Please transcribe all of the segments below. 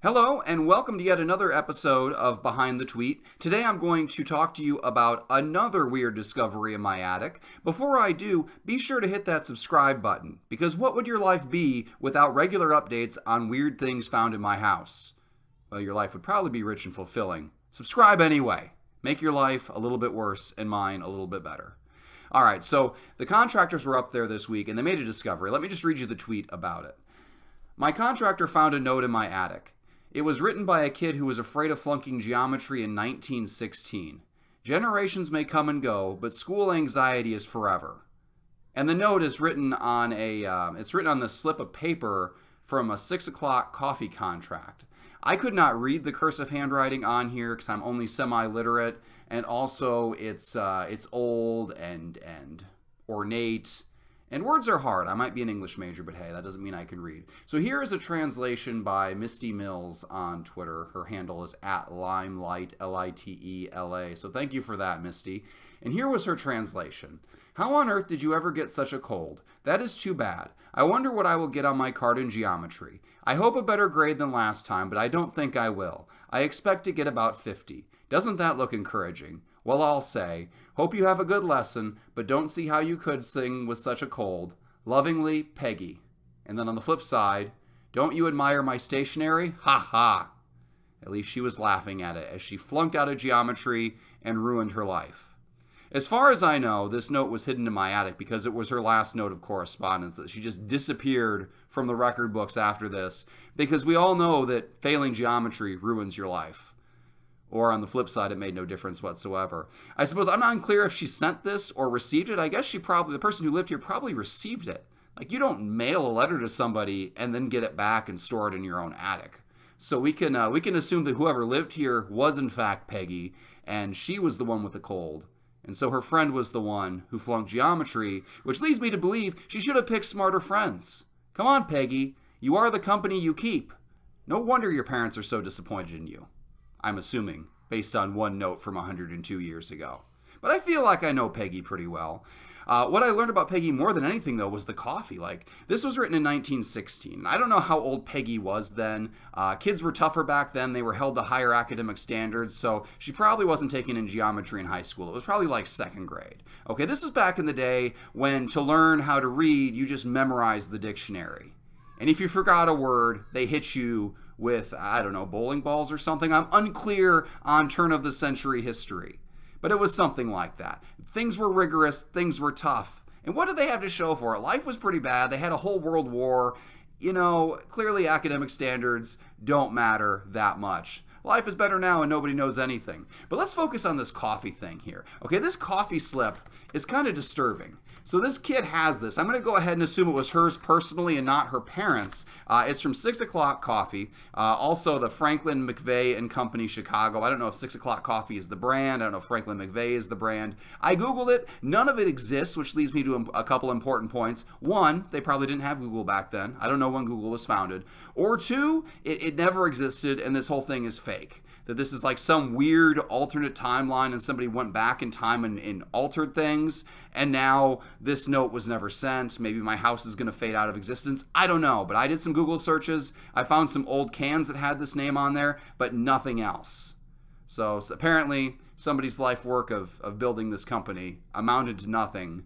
Hello, and welcome to yet another episode of Behind the Tweet. Today I'm going to talk to you about another weird discovery in my attic. Before I do, be sure to hit that subscribe button, because what would your life be without regular updates on weird things found in my house? Well, your life would probably be rich and fulfilling. Subscribe anyway. Make your life a little bit worse and mine a little bit better. All right, so the contractors were up there this week and they made a discovery. Let me just read you the tweet about it. My contractor found a note in my attic. It was written by a kid who was afraid of flunking geometry in 1916. Generations may come and go, but school anxiety is forever. And the note is written on the slip of paper from a 6 o'clock coffee contract. I could not read the cursive handwriting on here because I'm only semi-literate, and also it's old and ornate. And words are hard. I might be an English major, but hey, that doesn't mean I can read. So here is a translation by Misty Mills on Twitter. Her handle is @limelight, Litela. So thank you for that, Misty. And here was her translation. How on earth did you ever get such a cold? That is too bad. I wonder what I will get on my card in geometry. I hope a better grade than last time, but I don't think I will. I expect to get about 50. Doesn't that look encouraging? Well, I'll say, hope you have a good lesson, but don't see how you could sing with such a cold. Lovingly, Peggy. And then on the flip side, don't you admire my stationery? Ha ha. At least she was laughing at it as she flunked out of geometry and ruined her life. As far as I know, this note was hidden in my attic because it was her last note of correspondence, that she just disappeared from the record books after this, because we all know that failing geometry ruins your life. Or on the flip side, it made no difference whatsoever. I suppose I'm not clear if she sent this or received it. I guess the person who lived here probably received it. Like, you don't mail a letter to somebody and then get it back and store it in your own attic. So we can assume that whoever lived here was in fact Peggy, and she was the one with the cold. And so her friend was the one who flunked geometry, which leads me to believe she should have picked smarter friends. Come on, Peggy. You are the company you keep. No wonder your parents are so disappointed in you. I'm assuming, based on one note from 102 years ago. But I feel like I know Peggy pretty well. What I learned about Peggy more than anything, though, was the coffee. Like, this was written in 1916. I don't know how old Peggy was then. Kids were tougher back then. They were held to higher academic standards, so she probably wasn't taken in geometry in high school. It was probably like second grade. Okay, this was back in the day when to learn how to read, you just memorized the dictionary. And if you forgot a word, they hit you with, I don't know, bowling balls or something. I'm unclear on turn-of-the-century history. But it was something like that. Things were rigorous. Things were tough. And what did they have to show for it? Life was pretty bad. They had a whole world war. You know, clearly academic standards don't matter that much. Life is better now and nobody knows anything. But let's focus on this coffee thing here. Okay, this coffee slip is kind of disturbing. So this kid has this. I'm going to go ahead and assume it was hers personally and not her parents'. It's from 6 o'clock coffee. Also the Franklin McVeigh and Company, Chicago. I don't know if 6 o'clock coffee is the brand. I don't know if Franklin McVeigh is the brand. I Googled it. None of it exists, which leads me to a couple important points. One, they probably didn't have Google back then. I don't know when Google was founded. Or two, it never existed and this whole thing is fake. That this is like some weird alternate timeline and somebody went back in time and altered things, and now this note was never sent. Maybe my house is going to fade out of existence. I don't know, but I did some Google searches. I found some old cans that had this name on there, but nothing else. So apparently somebody's life work of building this company amounted to nothing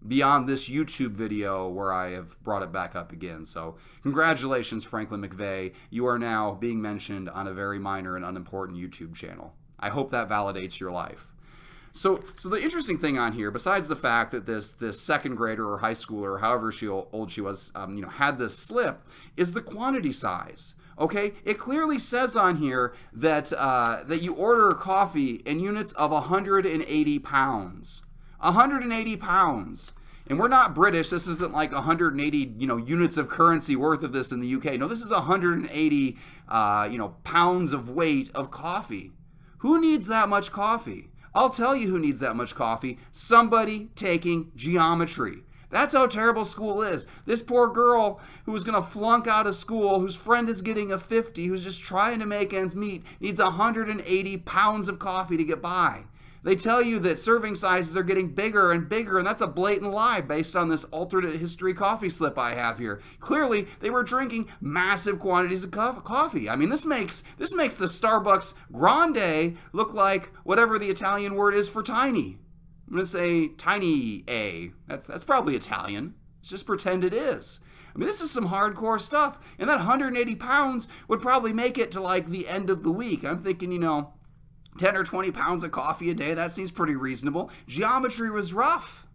beyond this YouTube video where I have brought it back up again. So congratulations, Franklin McVeigh. You are now being mentioned on a very minor and unimportant YouTube channel. I hope that validates your life. So the interesting thing on here, besides the fact that this second grader or high schooler, or however old she was, had this slip, is the quantity size. Okay, it clearly says on here that you order coffee in units of 180 pounds. 180 pounds. And we're not British. This isn't like 180, units of currency worth of this in the UK. No, this is 180, pounds of weight of coffee. Who needs that much coffee? I'll tell you who needs that much coffee. Somebody taking geometry. That's how terrible school is. This poor girl who was going to flunk out of school, whose friend is getting a 50, who's just trying to make ends meet, needs 180 pounds of coffee to get by. They tell you that serving sizes are getting bigger and bigger, and that's a blatant lie based on this alternate history coffee slip I have here. Clearly, they were drinking massive quantities of coffee. I mean, this makes the Starbucks Grande look like whatever the Italian word is for tiny. I'm going to say tiny A. That's probably Italian. Let's just pretend it is. I mean, this is some hardcore stuff, and that 180 pounds would probably make it to like the end of the week. I'm thinking, 10 or 20 pounds of coffee a day, that seems pretty reasonable. Geometry was rough.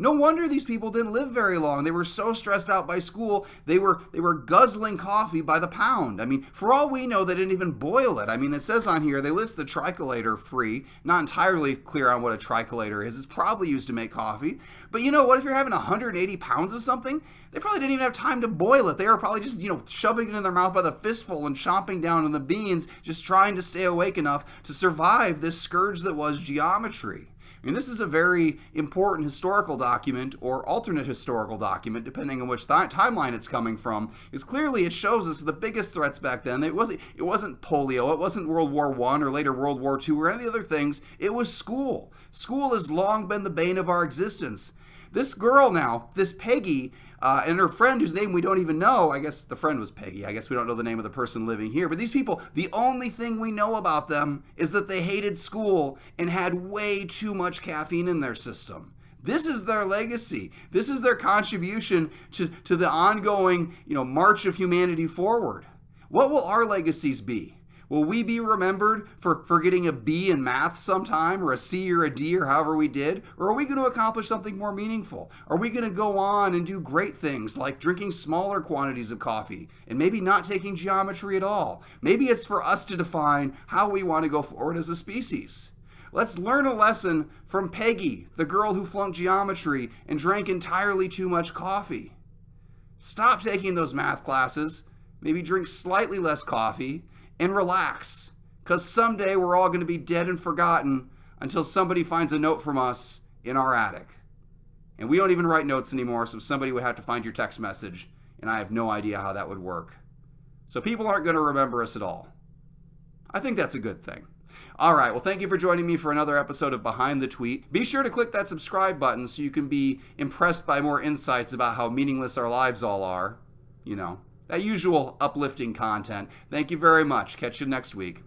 No wonder these people didn't live very long. They were so stressed out by school, they were guzzling coffee by the pound. I mean, for all we know, they didn't even boil it. I mean, it says on here, they list the tricolator free. Not entirely clear on what a tricolator is. It's probably used to make coffee. But what if you're having 180 pounds of something? They probably didn't even have time to boil it. They were probably just, shoving it in their mouth by the fistful and chomping down on the beans, just trying to stay awake enough to survive this scourge that was geometry. I mean, this is a very important historical document, or alternate historical document, depending on which timeline it's coming from, because clearly it shows us the biggest threats back then. It wasn't polio, it wasn't World War I or later World War II or any other things. It was school. School has long been the bane of our existence. This girl now, this Peggy, and her friend, whose name we don't even know, I guess the friend was Peggy. I guess we don't know the name of the person living here. But these people, the only thing we know about them is that they hated school and had way too much caffeine in their system. This is their legacy. This is their contribution to the ongoing, march of humanity forward. What will our legacies be? Will we be remembered for getting a B in math sometime, or a C or a D, or however we did? Or are we going to accomplish something more meaningful? Are we going to go on and do great things like drinking smaller quantities of coffee and maybe not taking geometry at all? Maybe it's for us to define how we want to go forward as a species. Let's learn a lesson from Peggy, the girl who flunked geometry and drank entirely too much coffee. Stop taking those math classes, maybe drink slightly less coffee, and relax, because someday we're all going to be dead and forgotten until somebody finds a note from us in our attic. And we don't even write notes anymore, so somebody would have to find your text message, and I have no idea how that would work. So people aren't going to remember us at all. I think that's a good thing. All right, well, thank you for joining me for another episode of Behind the Tweet. Be sure to click that subscribe button so you can be impressed by more insights about how meaningless our lives all are. That usual uplifting content. Thank you very much. Catch you next week.